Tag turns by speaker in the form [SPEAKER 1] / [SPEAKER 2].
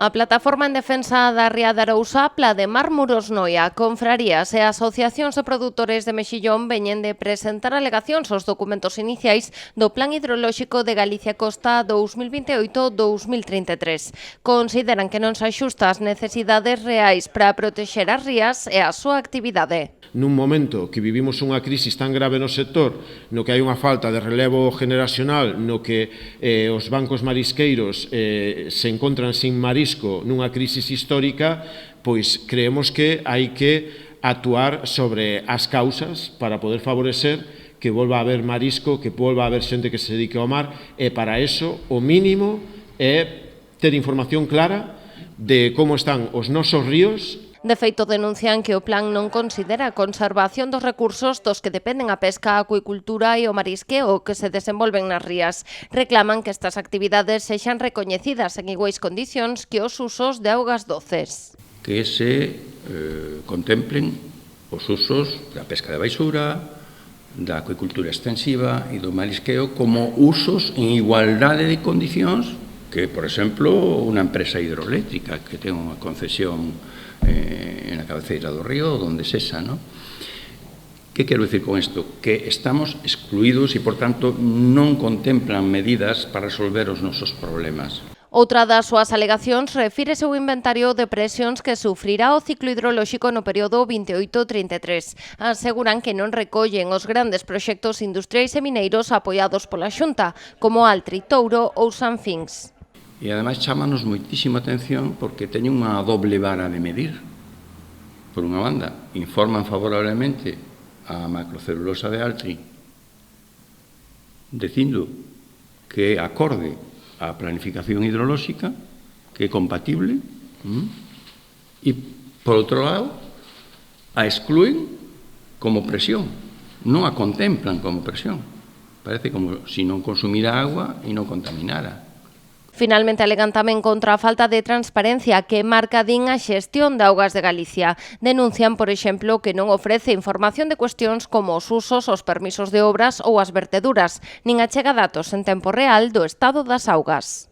[SPEAKER 1] A Plataforma en Defensa da Ría de Arousa, Plademar Muros Noia, confrarías e asociacións de produtores de mexillón veñen de presentar alegacións aos documentos iniciais do Plan Hidrolóxico de Galicia Costa 2028-2033. Consideran que non se axusta ás necesidades reais para protexer as rías e a súa actividade.
[SPEAKER 2] Nun momento que vivimos unha crisis tan grave no sector, no que hai unha falta de relevo generacional, no que os bancos marisqueiros se encontran sin marisco nunha crisis histórica, pois creemos que hai que actuar sobre as causas para poder favorecer que volva a haber marisco, que volva a haber xente que se dedique ao mar, e para eso o mínimo é ter información clara de como están os nosos ríos.
[SPEAKER 1] De feito, denuncian que o plan non considera a conservación dos recursos dos que dependen a pesca, a acuicultura e o marisqueo que se desenvolven nas rías. Reclaman que estas actividades sexan recoñecidas en iguais condicións que os usos de augas doces.
[SPEAKER 3] Que se contemplen os usos da pesca de baixura, da acuicultura extensiva e do marisqueo como usos en igualdade de condicións que, por exemplo, unha empresa hidroeléctrica que ten unha concesión en la cabeceira do río, donde sexa, ¿no? ¿Qué quero dicir con isto? Que estamos excluídos e, por tanto, non contemplan medidas para resolver os nosos problemas.
[SPEAKER 1] Outra das súas alegacións refírese ao inventario de presións que sufrirá o ciclo hidrolóxico no período 28-33. Aseguran que non recollen os grandes proxectos industriais e mineiros apoiados pola Xunta, como Altri, Touro ou Sanfins.
[SPEAKER 3] E, ademais, chámanos moitísima atención porque teñen unha doble vara de medir. Por unha banda, informan favorablemente a macrocelulosa de Altri, dicindo que é acorde á planificación hidrolóxica, que é compatible, e, por outro lado, a excluen como presión, non a contemplan como presión. Parece como se non consumira agua e non contaminara.
[SPEAKER 1] Finalmente, alegan tamén contra a falta de transparencia que marca din a xestión de augas de Galicia. Denuncian, por exemplo, que non ofrece información de cuestións como os usos, os permisos de obras ou as verteduras, nin achega datos en tempo real do estado das augas.